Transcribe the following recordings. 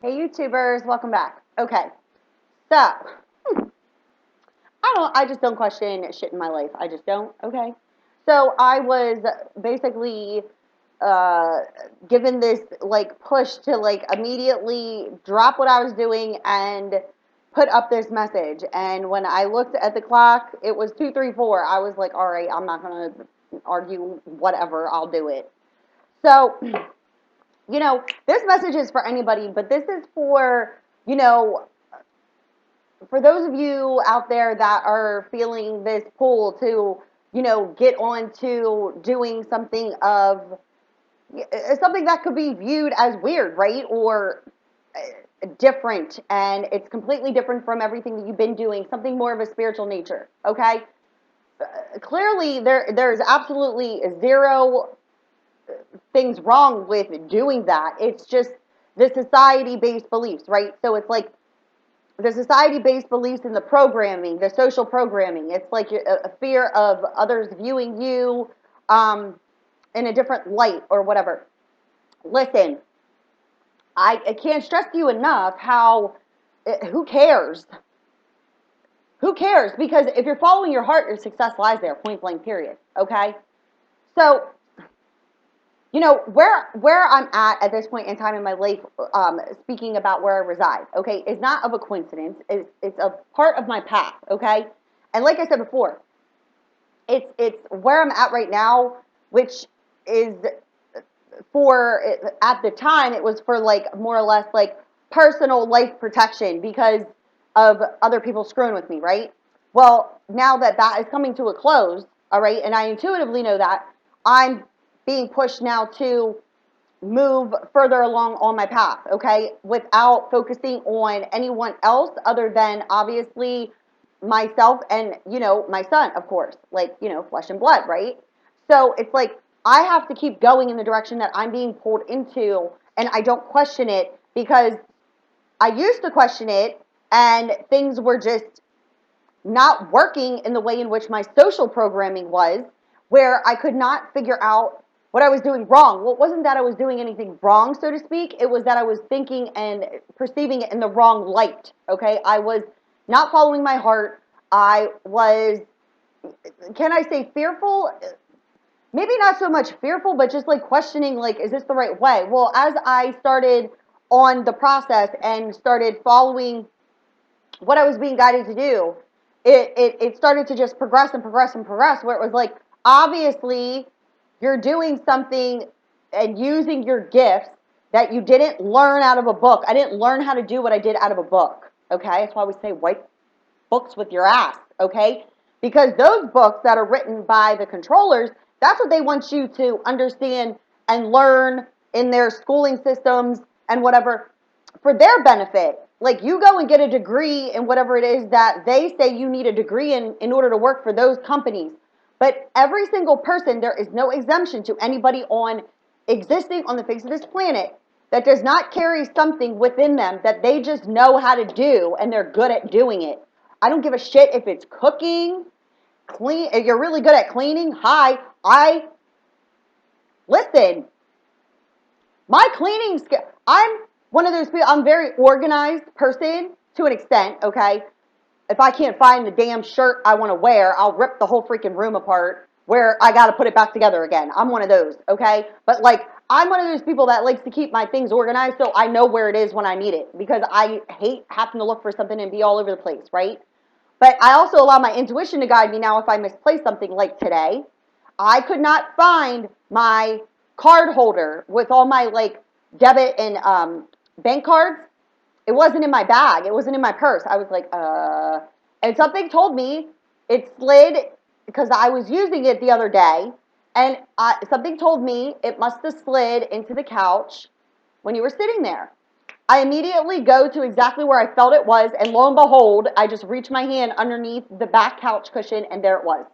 Hey YouTubers, welcome back. Okay, so I just don't question shit in my life. I just don't, okay? So I was basically uh, given this like push to like immediately drop what I was doing and put up this message. And when I looked at the clock, it was 2:34. I was like, all right, I'm not gonna argue, whatever, I'll do it. So, this message is for anybody, but this is you know, for those of you out there that are feeling this pull to, get on to doing something that could be viewed as weird, right? Or different, and it's completely different from everything that you've been doing, something more of a spiritual nature, okay? Clearly, there's absolutely zero things wrong with doing that. It's just the society-based beliefs, right? So it's like the society-based beliefs in the programming, the social programming. It's like a fear of others viewing you in a different light or whatever. Listen, I can't stress to you enough how who cares? Who cares? Because if you're following your heart, your success lies there. Point blank. Period. Okay. So where I'm at this point in time in my life, speaking about where I reside, okay, is not of a coincidence. It's a part of my path, okay. And like I said before, it's where I'm at right now, which is for at the time it was for like more or less like personal life protection because of other people screwing with me, right? Well, now that that is coming to a close, all right, and I intuitively know that I'm being pushed now to move further along on my path, okay, without focusing on anyone else other than obviously myself and, my son, of course, like, flesh and blood, right? So it's like I have to keep going in the direction that I'm being pulled into, and I don't question it because I used to question it and things were just not working in the way in which my social programming was, where I could not figure out what I was doing wrong. Well, it wasn't that I was doing anything wrong, so to speak. It was that I was thinking and perceiving it in the wrong light. Okay. I was not following my heart. I was, can I say fearful? Maybe not so much fearful, but just like questioning, like, is this the right way? Well, as I started on the process and started following what I was being guided to do, it started to just progress and progress and progress, where it was like, obviously, you're doing something and using your gifts that you didn't learn out of a book. I didn't learn how to do what I did out of a book. Okay. That's why we say wipe books with your ass. Okay. Because those books that are written by the controllers, that's what they want you to understand and learn in their schooling systems and whatever for their benefit. Like, you go and get a degree in whatever it is that they say you need a degree in order to work for those companies. But every single person, there is no exemption to anybody on existing on the face of this planet that does not carry something within them that they just know how to do and they're good at doing it. I don't give a shit if it's cooking, clean. If you're really good at cleaning, hi, listen. My cleaning skill, I'm one of those people, I'm a very organized person to an extent, okay? If I can't find the damn shirt I want to wear, I'll rip the whole freaking room apart where I got to put it back together again. I'm one of those, okay? But like, I'm one of those people that likes to keep my things organized so I know where it is when I need it, because I hate having to look for something and be all over the place, right? But I also allow my intuition to guide me now if I misplace something, like today. I could not find my card holder with all my like debit and bank cards. It wasn't in my bag. It wasn't in my purse. I was like, and something told me it slid because I was using it the other day, and something told me it must have slid into the couch when you were sitting there. I immediately go to exactly where I felt it was, and lo and behold, I just reached my hand underneath the back couch cushion, and there it was.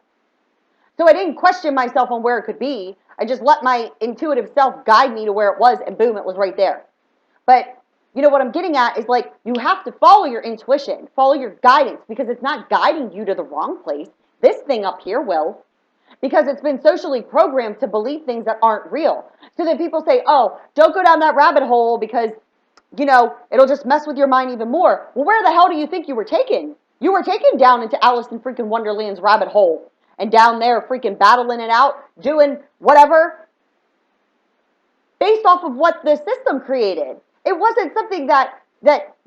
So I didn't question myself on where it could be. I just let my intuitive self guide me to where it was, and boom, it was right there. But what I'm getting at is, like, you have to follow your intuition, follow your guidance, because it's not guiding you to the wrong place. This thing up here will, because it's been socially programmed to believe things that aren't real. So that people say, oh, don't go down that rabbit hole because it'll just mess with your mind even more. Well, where the hell do you think you were taken? You were taken down into Alice in freaking Wonderland's rabbit hole, and down there freaking battling it out, doing whatever, based off of what the system created. It wasn't something that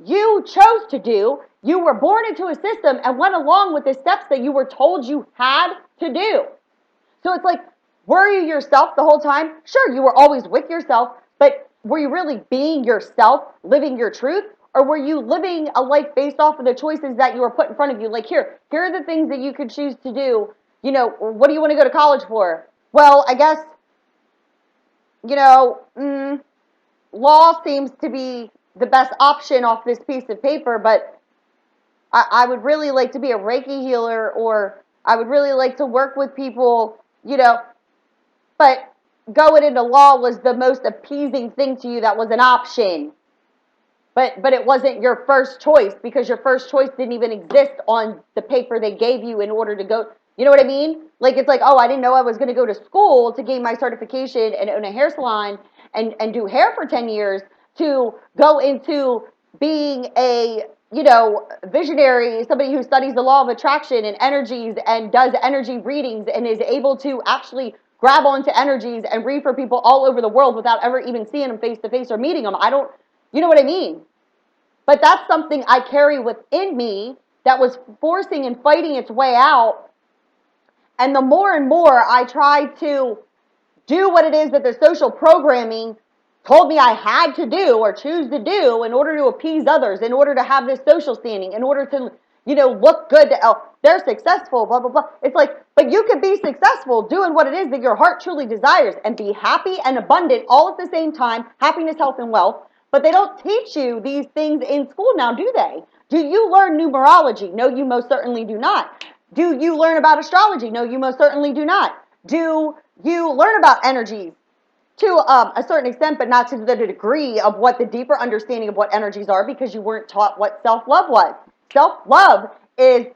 you chose to do. You were born into a system and went along with the steps that you were told you had to do. So it's like, were you yourself the whole time? Sure, you were always with yourself, but were you really being yourself, living your truth? Or were you living a life based off of the choices that you were put in front of you? Like, here are the things that you could choose to do. What do you want to go to college for? Well, I guess, law seems to be the best option off this piece of paper, but I would really like to be a Reiki healer, or I would really like to work with people, but going into law was the most appeasing thing to you that was an option. But it wasn't your first choice, because your first choice didn't even exist on the paper they gave you in order to go. You know what I mean? Like, it's like, oh, I didn't know I was going to go to school to gain my certification and own a hair salon and do hair for 10 years, to go into being a, visionary, somebody who studies the law of attraction and energies and does energy readings and is able to actually grab onto energies and read for people all over the world without ever even seeing them face to face or meeting them. You know what I mean? But that's something I carry within me that was forcing and fighting its way out. And the more and more I try to do what it is that the social programming told me I had to do or choose to do in order to appease others, in order to have this social standing, in order to, look good to, oh, they're successful, blah, blah, blah. It's like, but you can be successful doing what it is that your heart truly desires and be happy and abundant all at the same time, happiness, health, and wealth. But they don't teach you these things in school now, do they? Do you learn numerology? No, you most certainly do not. Do you learn about astrology? No, you most certainly do not. Do you learn about energies? To a certain extent, but not to the degree of what the deeper understanding of what energies are, because you weren't taught what self-love was. Self-love is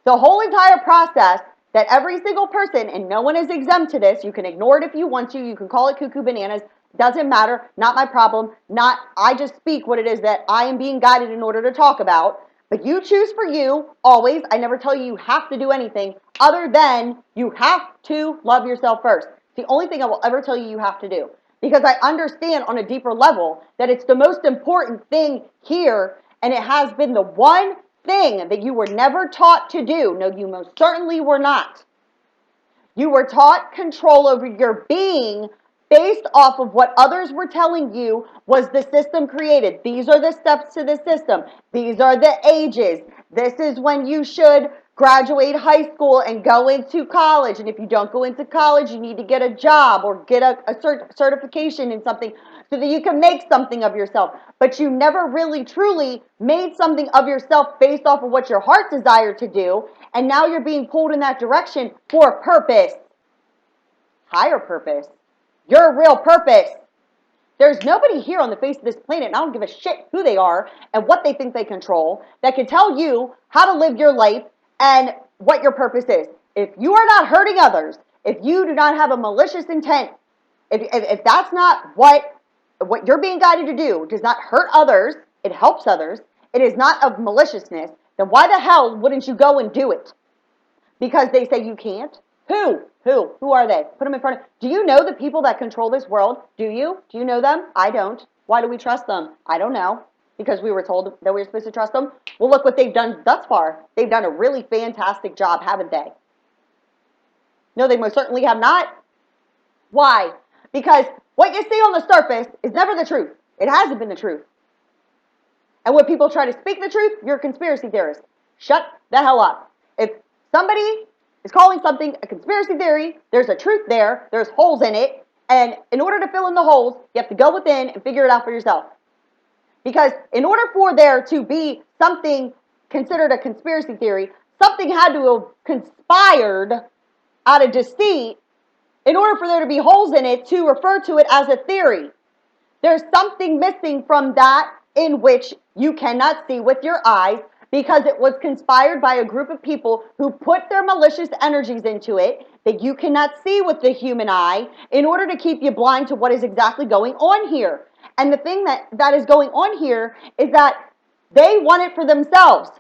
the whole entire process that every single person, and no one is exempt to this, you can ignore it if you want to, you can call it cuckoo bananas, doesn't matter, not my problem, I just speak what it is that I am being guided in order to talk about. But you choose for you, always. I never tell you you have to do anything other than you have to love yourself first. It's the only thing I will ever tell you you have to do. Because I understand on a deeper level that it's the most important thing here, and it has been the one thing that you were never taught to do. No, you most certainly were not. You were taught control over your being based off of what others were telling you was the system created. These are the steps to the system. These are the ages. This is when you should graduate high school and go into college. And if you don't go into college, you need to get a job or get a certification in something so that you can make something of yourself. But you never really truly made something of yourself based off of what your heart desired to do. And now you're being pulled in that direction for a purpose. Higher purpose. Your real purpose. There's nobody here on the face of this planet, and I don't give a shit who they are and what they think they control, that can tell you how to live your life and what your purpose is. If you are not hurting others, if you do not have a malicious intent, if that's not what you're being guided to do, does not hurt others, it helps others, it is not of maliciousness, then why the hell wouldn't you go and do it? Because they say you can't? Who? Who are they? Put them in front of. Do you know the people that control this world? Do you? Do you know them? I don't. Why do we trust them? I don't know. Because we were told that we were supposed to trust them? Well, look what they've done thus far. They've done a really fantastic job, haven't they? No, they most certainly have not. Why? Because what you see on the surface is never the truth. It hasn't been the truth. And when people try to speak the truth, you're a conspiracy theorist. Shut the hell up. If somebody is calling something a conspiracy theory, there's a truth there, there's holes in it, and in order to fill in the holes, you have to go within and figure it out for yourself. Because in order for there to be something considered a conspiracy theory, something had to have conspired out of deceit in order for there to be holes in it to refer to it as a theory. There's something missing from that in which you cannot see with your eyes, because it was conspired by a group of people who put their malicious energies into it that you cannot see with the human eye in order to keep you blind to what is exactly going on here. And the thing that is going on here is that they want it for themselves.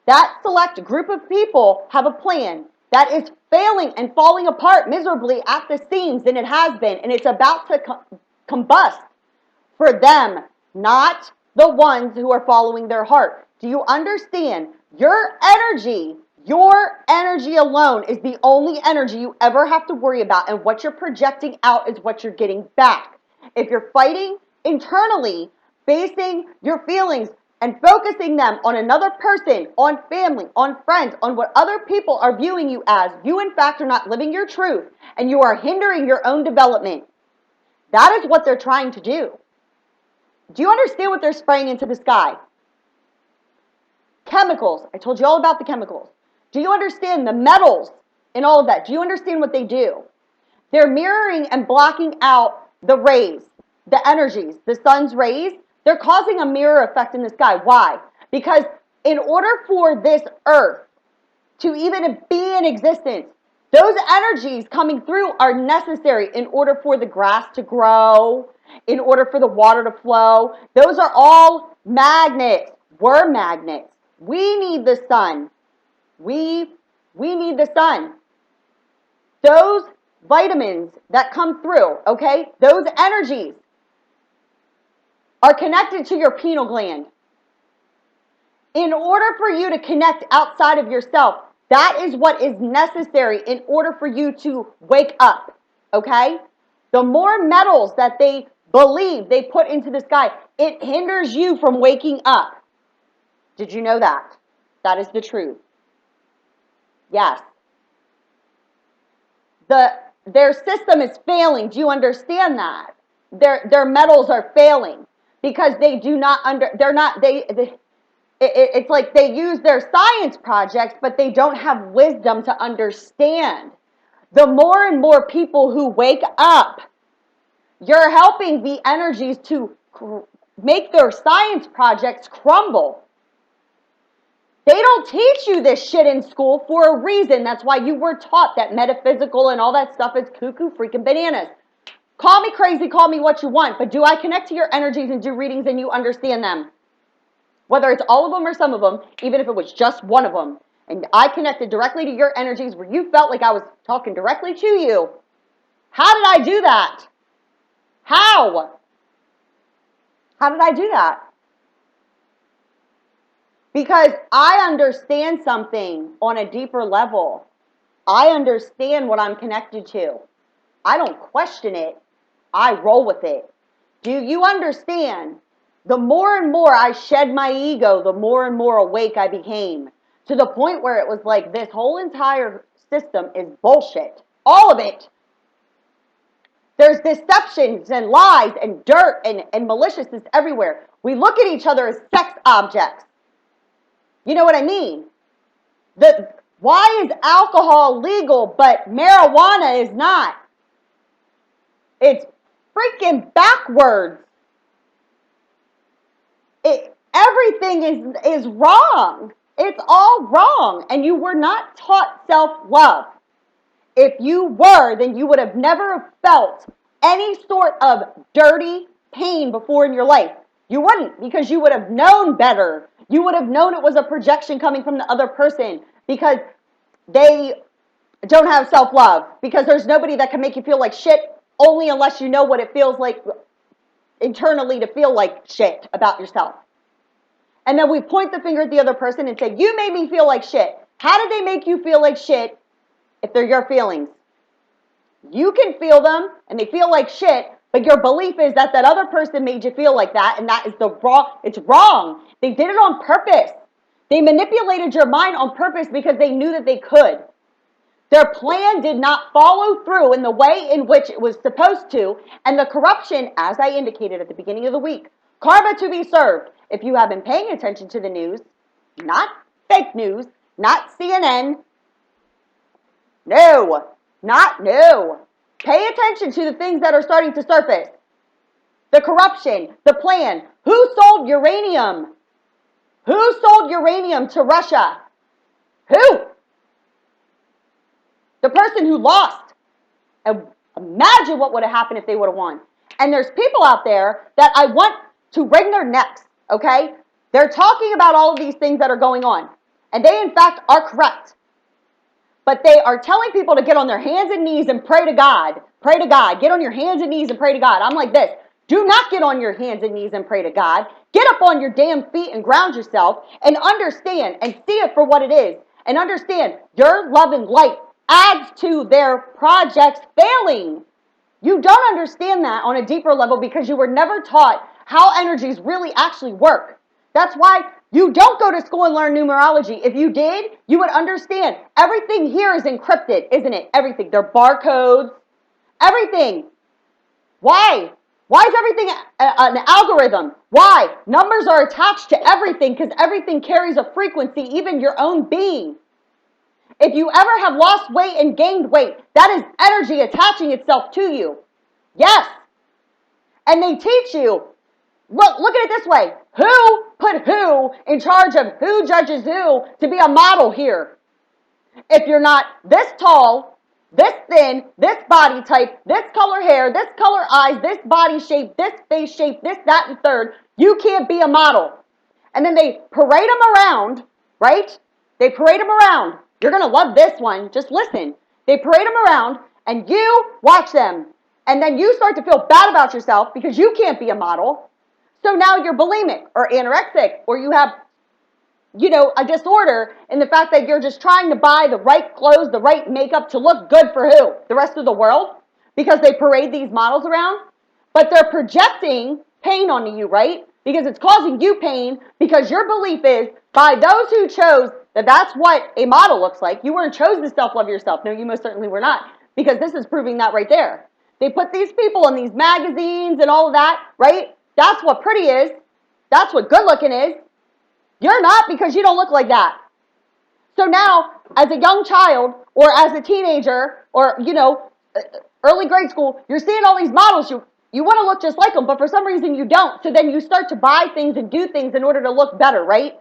That select group of people have a plan that is failing and falling apart miserably at the seams, and it has been, and it's about to combust for them, not the ones who are following their heart. Do you understand? Your energy alone is the only energy you ever have to worry about, and what you're projecting out is what you're getting back. If you're fighting internally, basing your feelings and focusing them on another person, on family, on friends, on what other people are viewing you as, you in fact are not living your truth, and you are hindering your own development. That is what they're trying to do. Do you understand what they're spraying into the sky? Chemicals. I told you all about the chemicals. Do you understand the metals and all of that? Do you understand what they do? They're mirroring and blocking out the rays, the energies, the sun's rays. They're causing a mirror effect in the sky. Why? Because in order for this earth to even be in existence, those energies coming through are necessary in order for the grass to grow, in order for the water to flow. Those are all magnets. We're magnets. We need the sun. We need the sun. Those vitamins that come through, okay, those energies are connected to your pineal gland. In order for you to connect outside of yourself, that is what is necessary in order for you to wake up, okay? The more metals that they believe they put into the sky, it hinders you from waking up. Did you know that? That is the truth. Yes. Their system is failing. Do you understand that? Their metals are failing because they do not it's like they use their science projects, but they don't have wisdom to understand. The more and more people who wake up, you're helping the energies to make their science projects crumble. They don't teach you this shit in school for a reason. That's why you were taught that metaphysical and all that stuff is cuckoo freaking bananas. Call me crazy, call me what you want, but do I connect to your energies and do readings and you understand them? Whether it's all of them or some of them, even if it was just one of them, and I connected directly to your energies where you felt like I was talking directly to you. How did I do that? How? How did I do that? Because I understand something on a deeper level. I understand what I'm connected to. I don't question it. I roll with it. Do you understand? The more and more I shed my ego, the more and more awake I became. To the point where it was like this whole entire system is bullshit. All of it. There's deceptions and lies and dirt and maliciousness everywhere. We look at each other as sex objects. You know what I mean? Why is alcohol legal but marijuana is not? It's freaking backwards. Everything is wrong. It's all wrong. And you were not taught self-love. If you were, then you would have never felt any sort of dirty pain before in your life. You wouldn't, because you would have known better. You would have known it was a projection coming from the other person because they don't have self-love, because there's nobody that can make you feel like shit only unless you know what it feels like internally to feel like shit about yourself. And then we point the finger at the other person and say, you made me feel like shit. How did they make you feel like shit if they're your feelings? You can feel them and they feel like shit, but your belief is that that other person made you feel like that, and that is it's wrong. They did it on purpose. They manipulated your mind on purpose because they knew that they could. Their plan did not follow through in the way in which it was supposed to, and the corruption, as I indicated at the beginning of the week, karma to be served. If you have been paying attention to the news, not fake news, not CNN, no. Pay attention to the things that are starting to surface. The corruption, the plan. Who sold uranium? Who sold uranium to Russia? Who? The person who lost. And imagine what would have happened if they would have won. And there's people out there that I want to wring their necks, okay? They're talking about all of these things that are going on. And they, in fact, are correct. But they are telling people to get on their hands and knees and pray to God. Pray to God. Get on your hands and knees and pray to God. I'm like this. Do not get on your hands and knees and pray to God. Get up on your damn feet and ground yourself and understand and see it for what it is. And understand your love and light adds to their projects failing. You don't understand that on a deeper level because you were never taught how energies really actually work. That's why you don't go to school and learn numerology. If you did, you would understand. Everything here is encrypted, isn't it? Everything. They're barcodes. Everything. Why? Why is everything an algorithm? Why? Numbers are attached to everything because everything carries a frequency, even your own being. If you ever have lost weight and gained weight, that is energy attaching itself to you. Yes. And they teach you, look at it this way. Who put who in charge of who judges who to be a model here? If you're not this tall, this thin, this body type, this color hair, this color eyes, this body shape, this face shape, this, that, and third, you can't be a model. And then they parade them around, right? They parade them around. You're going to love this one. Just listen. They parade them around, and you watch them. And then you start to feel bad about yourself because you can't be a model. So now you're bulimic or anorexic, or you have, a disorder in the fact that you're just trying to buy the right clothes, the right makeup to look good for who? The rest of the world? Because they parade these models around? But they're projecting pain onto you, right? Because it's causing you pain because your belief is by those who chose that that's what a model looks like. You weren't chosen to self-love yourself. No, you most certainly were not, because this is proving that right there. They put these people in these magazines and all of that, right? That's what pretty is. That's what good looking is. You're not, because you don't look like that. So now, as a young child or as a teenager or, early grade school, you're seeing all these models. You want to look just like them, but for some reason you don't. So then you start to buy things and do things in order to look better, right?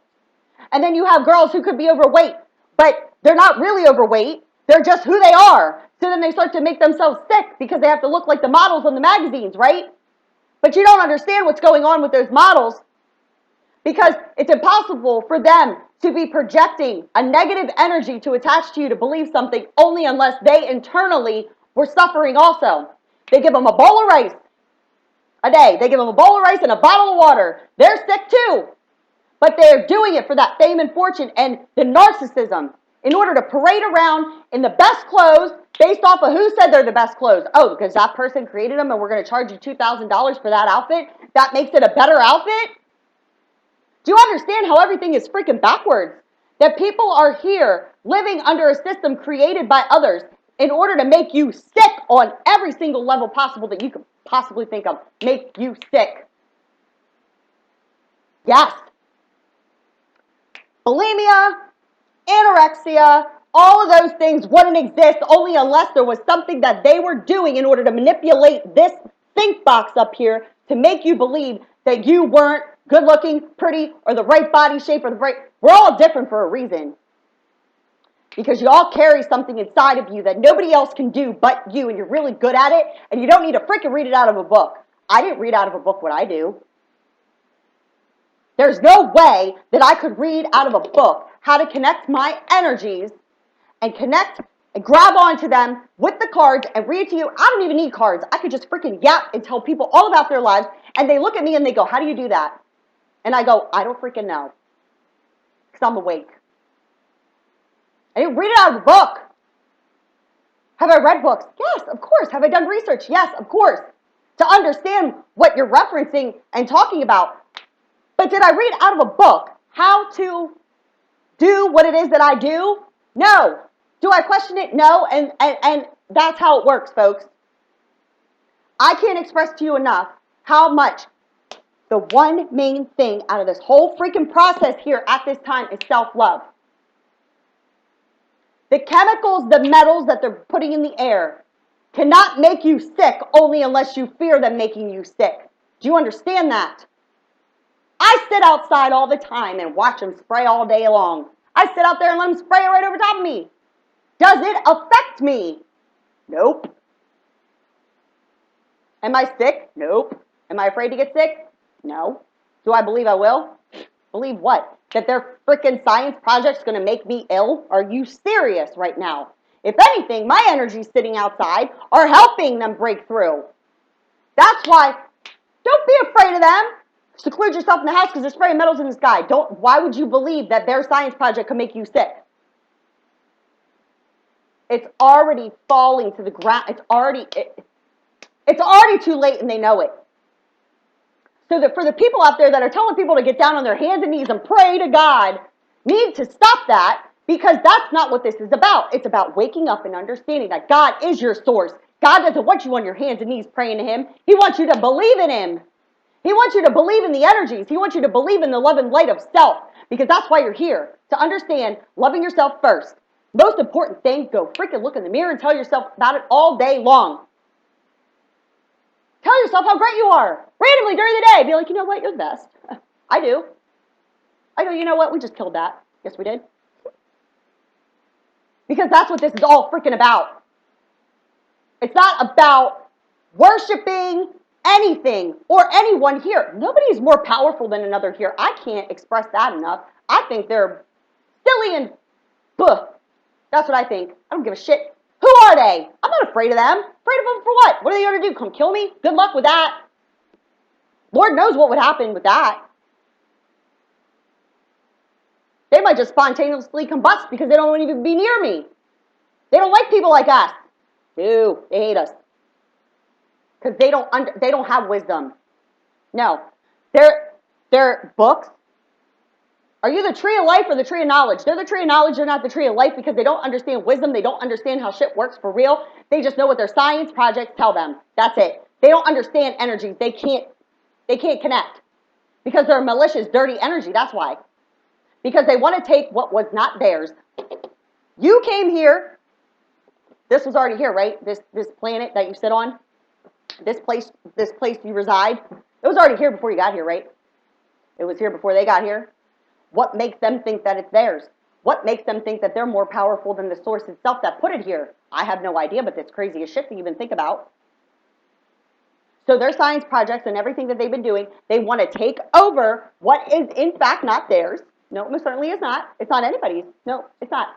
And then you have girls who could be overweight, but they're not really overweight. They're just who they are. So then they start to make themselves sick because they have to look like the models on the magazines, right? But you don't understand what's going on with those models, because it's impossible for them to be projecting a negative energy to attach to you to believe something only unless they internally were suffering also. They give them a bowl of rice a day. They give them a bowl of rice and a bottle of water. They're sick too. But they're doing it for that fame and fortune and the narcissism in order to parade around in the best clothes based off of who said they're the best clothes. Oh, because that person created them and we're going to charge you $2,000 for that outfit? That makes it a better outfit? Do you understand how everything is freaking backwards? That people are here living under a system created by others in order to make you sick on every single level possible that you could possibly think of. Make you sick. Yes. Bulimia, anorexia, all of those things wouldn't exist only unless there was something that they were doing in order to manipulate this think box up here to make you believe that you weren't good looking, pretty, or the right body shape, or the right. We're all different for a reason. Because you all carry something inside of you that nobody else can do but you, and you're really good at it, and you don't need to freaking read it out of a book. I didn't read out of a book what I do. There's no way that I could read out of a book how to connect my energies and connect and grab onto them with the cards and read to you. I don't even need cards. I could just freaking yap and tell people all about their lives, and they look at me and they go, how do you do that? And I go, I don't freaking know, because I'm awake. I didn't read it out of a book. Have I read books? Yes, of course. Have I done research? Yes, of course. To understand what you're referencing and talking about. But did I read out of a book how to do what it is that I do? No. Do I question it? No. And that's how it works, folks. I can't express to you enough how much the one main thing out of this whole freaking process here at this time is self-love. The chemicals, the metals that they're putting in the air cannot make you sick only unless you fear them making you sick. Do you understand that? I sit outside all the time and watch them spray all day long. I sit out there and let them spray it right over top of me. Does it affect me? Nope. Am I sick? Nope. Am I afraid to get sick? No. Do I believe I will? Believe what? That their freaking science project's going to make me ill? Are you serious right now? If anything, my energies sitting outside are helping them break through. That's why, don't be afraid of them. Seclude yourself in the house because they're spraying metals in the sky. Why would you believe that their science project could make you sick? It's already falling to the ground. It's already too late and they know it. So that for the people out there that are telling people to get down on their hands and knees and pray to God, need to stop that, because that's not what this is about. It's about waking up and understanding that God is your source. God doesn't want you on your hands and knees praying to him. He wants you to believe in him. He wants you to believe in the energies. He wants you to believe in the love and light of self, because that's why you're here, to understand loving yourself first. Most important thing, go freaking look in the mirror and tell yourself about it all day long. Tell yourself how great you are. Randomly during the day, be like, you know what, you're the best. I do. I go, you know what, we just killed that. Yes, we did. Because that's what this is all freaking about. It's not about worshiping anything or anyone here. Nobody is more powerful than another here. I can't express that enough. I think they're silly and buh. That's what I think. I don't give a shit. Who are they? I'm not afraid of them. Afraid of them for what? What are they going to do? Come kill me? Good luck with that. Lord knows what would happen with that. They might just spontaneously combust because they don't want to even be near me. They don't like people like us. Ew, they hate us. Because they don't have wisdom. No. Their books. Are you the tree of life or the tree of knowledge? They're the tree of knowledge, they're not the tree of life, because they don't understand wisdom. They don't understand how shit works for real. They just know what their science projects tell them. That's it. They don't understand energies. They can't connect. Because they're malicious, dirty energy. That's why. Because they want to take what was not theirs. You came here. This was already here, right? This planet that you sit on. This place you reside. It was already here before you got here, right? It was here before they got here. What makes them think that it's theirs? What makes them think that they're more powerful than the source itself that put it here? I have no idea, but it's crazy as shit to even think about. So their science projects and everything that they've been doing, they want to take over what is in fact not theirs. No, it certainly is not. It's not anybody's. No, it's not.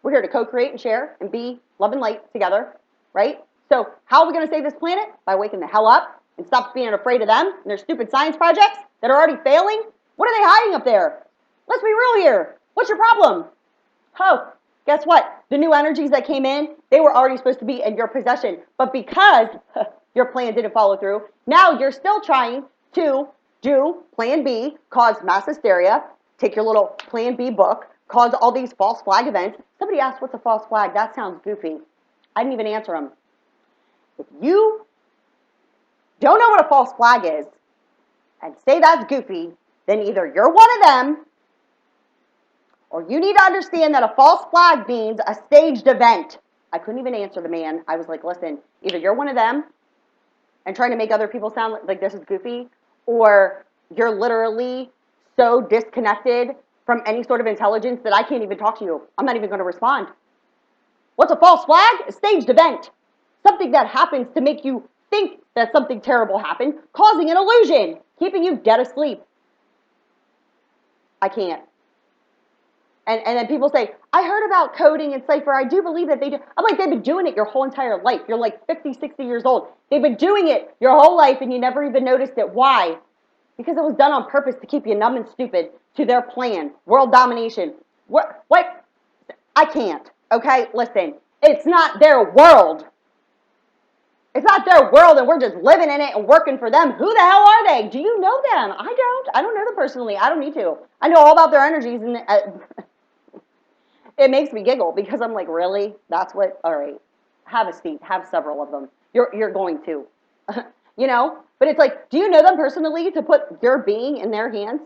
We're here to co-create and share and be love and light together, right? So how are we going to save this planet? By waking the hell up and stop being afraid of them and their stupid science projects that are already failing. What are they hiding up there? Let's be real here. What's your problem? Oh, guess what? The new energies that came in, they were already supposed to be in your possession. But because your plan didn't follow through, now you're still trying to do plan B, cause mass hysteria, take your little plan B book, cause all these false flag events. Somebody asked, what's a false flag? That sounds goofy. I didn't even answer them. If you don't know what a false flag is and say that's goofy, then either you're one of them, or you need to understand that a false flag means a staged event. I couldn't even answer the man. I was like, listen, either you're one of them and trying to make other people sound like this is goofy, or you're literally so disconnected from any sort of intelligence that I can't even talk to you. I'm not even going to respond. What's a false flag? A staged event. Something that happens to make you think that something terrible happened, causing an illusion, keeping you dead asleep. I can't. And then people say, I heard about coding and cipher. I do believe that they do. I'm like, they've been doing it your whole entire life. You're like 50, 60 years old. They've been doing it your whole life and you never even noticed it. Why? Because it was done on purpose to keep you numb and stupid to their plan. World domination. What? I can't. Okay? Listen. It's not their world. It's not their world and we're just living in it and working for them. Who the hell are they? Do you know them? I don't. I don't know them personally. I don't need to. I know all about their energies and it makes me giggle because I'm like, really? That's what? All right. Have a seat. Have several of them. You're going to. You know? But it's like, do you know them personally to put your being in their hands?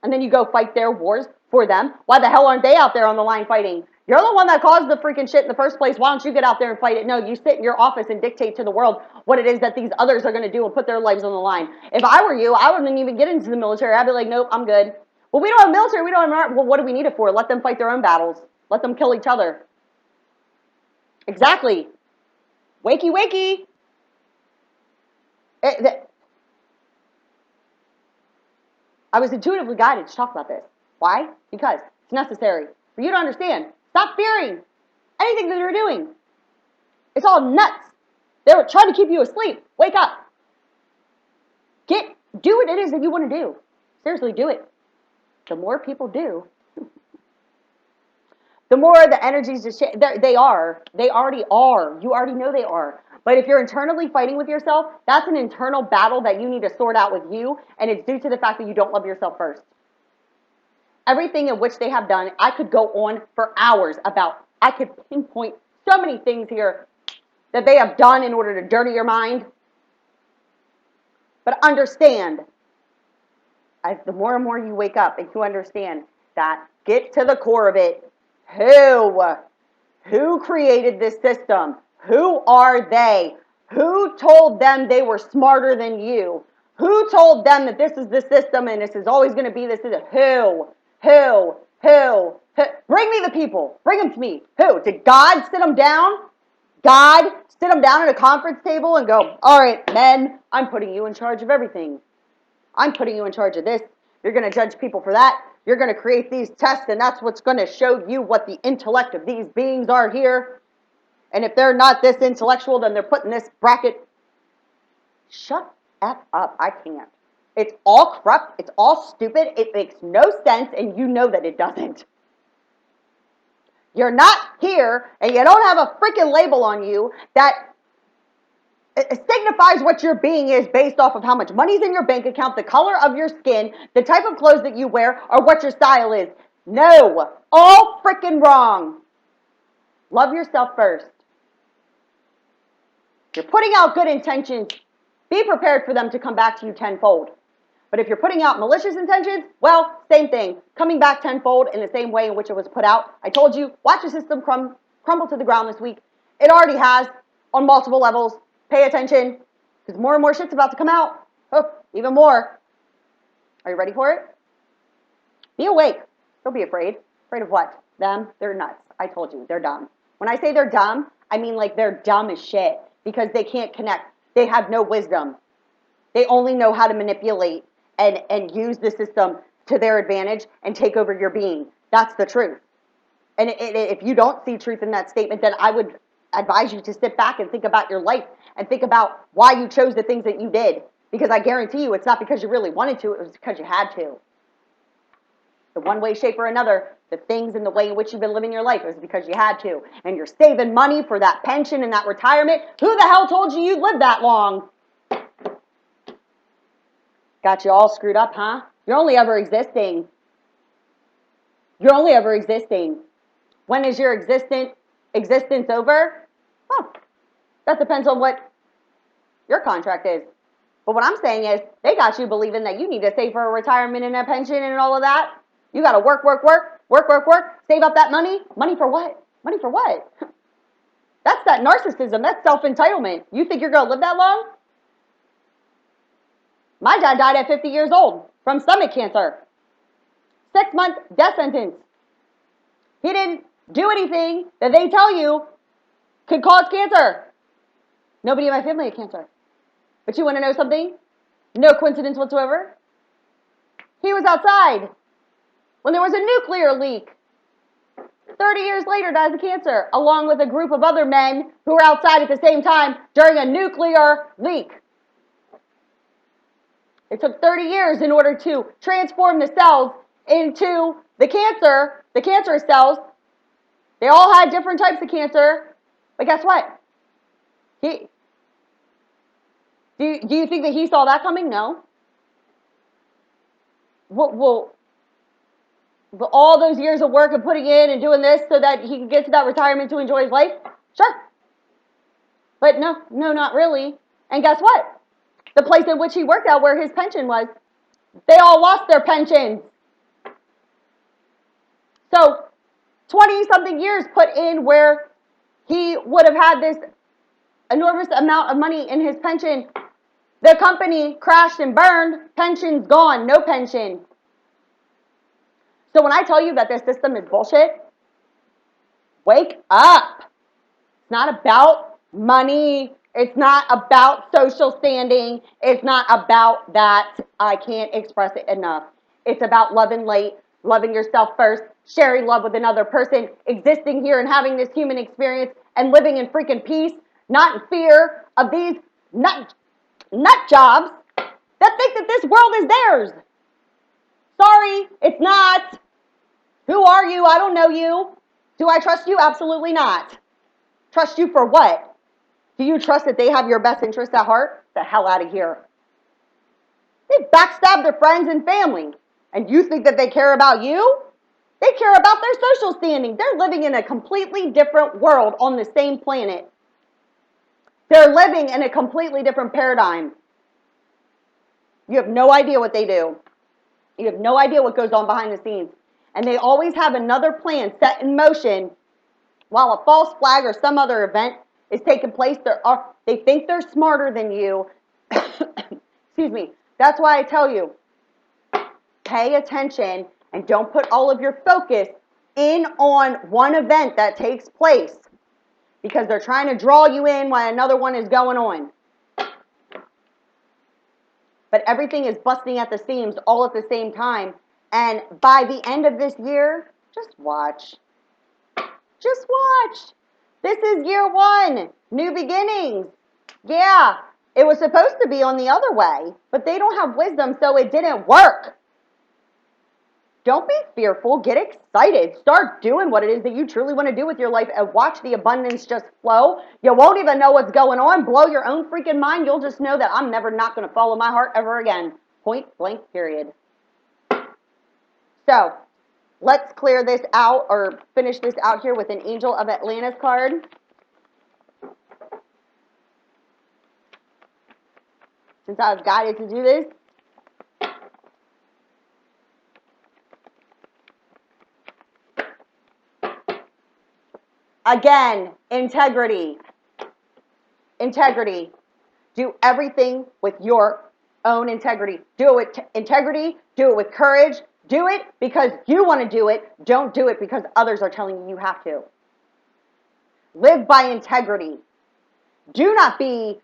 And then you go fight their wars for them? Why the hell aren't they out there on the line fighting? You're the one that caused the freaking shit in the first place. Why don't you get out there and fight it? No, you sit in your office and dictate to the world what it is that these others are going to do and put their lives on the line. If I were you, I wouldn't even get into the military. I'd be like, nope, I'm good. Well, we don't have military. We don't have, well, what do we need it for? Let them fight their own battles. Let them kill each other. Exactly. Wakey, wakey. I was intuitively guided to talk about this. Why? Because it's necessary for you to understand. Stop fearing anything that they're doing. It's all nuts. They're trying to keep you asleep. Wake up. Do what it is that you want to do. Seriously, do it. The more people do, the more the energies just they are. They already are. You already know they are. But if you're internally fighting with yourself, that's an internal battle that you need to sort out with you, and it's due to the fact that you don't love yourself first. Everything in which they have done, I could go on for hours about. I could pinpoint so many things here that they have done in order to dirty your mind. But understand, as the more and more you wake up and you understand that, get to the core of it. Who created this system? Who are they? Who told them they were smarter than you? Who told them that this is the system and this is always going to be this? Who? Bring me the people. Bring them to me. Who? Did God sit them down? God sit them down at a conference table and go, all right, men, I'm putting you in charge of everything. I'm putting you in charge of this. You're going to judge people for that. You're going to create these tests, and that's what's going to show you what the intellect of these beings are here. And if they're not this intellectual, then they're put in this bracket. Shut F up. I can't. It's all corrupt. It's all stupid. It makes no sense, and you know that it doesn't. You're not here, and you don't have a freaking label on you that it signifies what your being is based off of how much money's in your bank account, the color of your skin, the type of clothes that you wear, or what your style is. No. All freaking wrong. Love yourself first. If you're putting out good intentions, be prepared for them to come back to you tenfold. But if you're putting out malicious intentions, well, same thing. Coming back tenfold in the same way in which it was put out. I told you, watch the system crumble to the ground this week. It already has on multiple levels. Pay attention, because more and more shit's about to come out. Oh, even more. Are you ready for it? Be awake. Don't be afraid. Afraid of what? Them? They're nuts. I told you, they're dumb. When I say they're dumb, I mean like they're dumb as shit, because they can't connect. They have no wisdom. They only know how to manipulate and use the system to their advantage and take over your being. That's the truth. And if you don't see truth in that statement, then I would advise you to sit back and think about your life and think about why you chose the things that you did. Because I guarantee you it's not because you really wanted to, it was because you had to. The one way, shape, or another, the things and the way in which you've been living your life is because you had to. And you're saving money for that pension and that retirement. Who the hell told you you'd live that long? Got you all screwed up, huh? You're only ever existing. You're only ever existing. When is your existence over? Well, that depends on what your contract is. But what I'm saying is, they got you believing that you need to save for a retirement and a pension and all of that. You got to work, save up that money. Money for what? Money for what? That's that narcissism. That's self-entitlement. You think you're going to live that long? My dad died at 50 years old from stomach cancer. 6-month death sentence. He didn't do anything that they tell you could cause cancer. Nobody in my family had cancer. But you want to know something? No coincidence whatsoever. He was outside when there was a nuclear leak. 30 years later, dies of cancer, along with a group of other men who were outside at the same time during a nuclear leak. It took 30 years in order to transform the cells into the cancerous cells. They all had different types of cancer. But guess what? Do you think that he saw that coming? No. Well, all those years of work and putting in and doing this so that he could get to that retirement to enjoy his life? Sure. But no, not really. And guess what? The place in which he worked out where his pension was, they all lost their pensions. So 20-something years put in where he would have had this enormous amount of money in his pension. The company crashed and burned. Pension's gone. No pension. So when I tell you that this system is bullshit, wake up. It's not about money. It's not about social standing. It's not about that. I can't express it enough. It's about love and light, loving yourself first, sharing love with another person, existing here and having this human experience and living in freaking peace, not in fear of these nut jobs that think that this world is theirs. Sorry, it's not. Who are you? I don't know you. Do I trust you? Absolutely not. Trust you for what? Do you trust that they have your best interest at heart? The hell out of here. They backstab their friends and family. And you think that they care about you? They care about their social standing. They're living in a completely different world on the same planet. They're living in a completely different paradigm. You have no idea what they do. You have no idea what goes on behind the scenes. And they always have another plan set in motion while a false flag or some other event is taking place. They think they're smarter than you. Excuse me. That's why I tell you, pay attention and don't put all of your focus in on one event that takes place, because they're trying to draw you in while another one is going on. But everything is busting at the seams all at the same time. And by the end of this year, just watch. Just watch. This is year one. New beginnings. Yeah, it was supposed to be on the other way, but they don't have wisdom, so it didn't work. Don't be fearful. Get excited. Start doing what it is that you truly want to do with your life and watch the abundance just flow. You won't even know what's going on. Blow your own freaking mind. You'll just know that I'm never not going to follow my heart ever again. Point blank, period. So let's clear this out or finish this out here with an Angel of Atlantis card. Since I was guided to do this. Again, integrity. Integrity. Do everything with your own integrity. Do it with integrity. Do it with courage. Do it because you want to do it. Don't do it because others are telling you you have to. Live by integrity. Do not be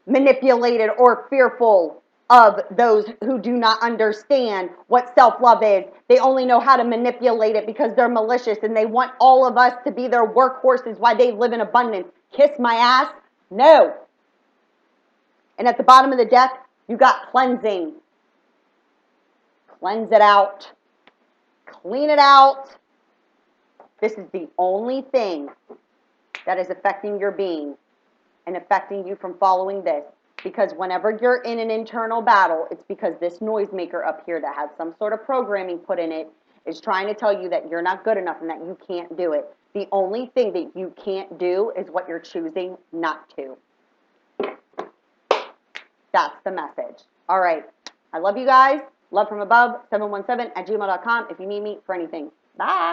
manipulated or fearful of those who do not understand what self-love is. They only know how to manipulate it because they're malicious and they want all of us to be their workhorses while they live in abundance. Kiss my ass? No. And at the bottom of the deck, you got cleansing. Cleanse it out. Clean it out. This is the only thing that is affecting your being and affecting you from following this. Because whenever you're in an internal battle, it's because this noisemaker up here that has some sort of programming put in it is trying to tell you that you're not good enough and that you can't do it. The only thing that you can't do is what you're choosing not to. That's the message. All right. I love you guys. Love from above, 717 at gmail.com if you need me for anything. Bye.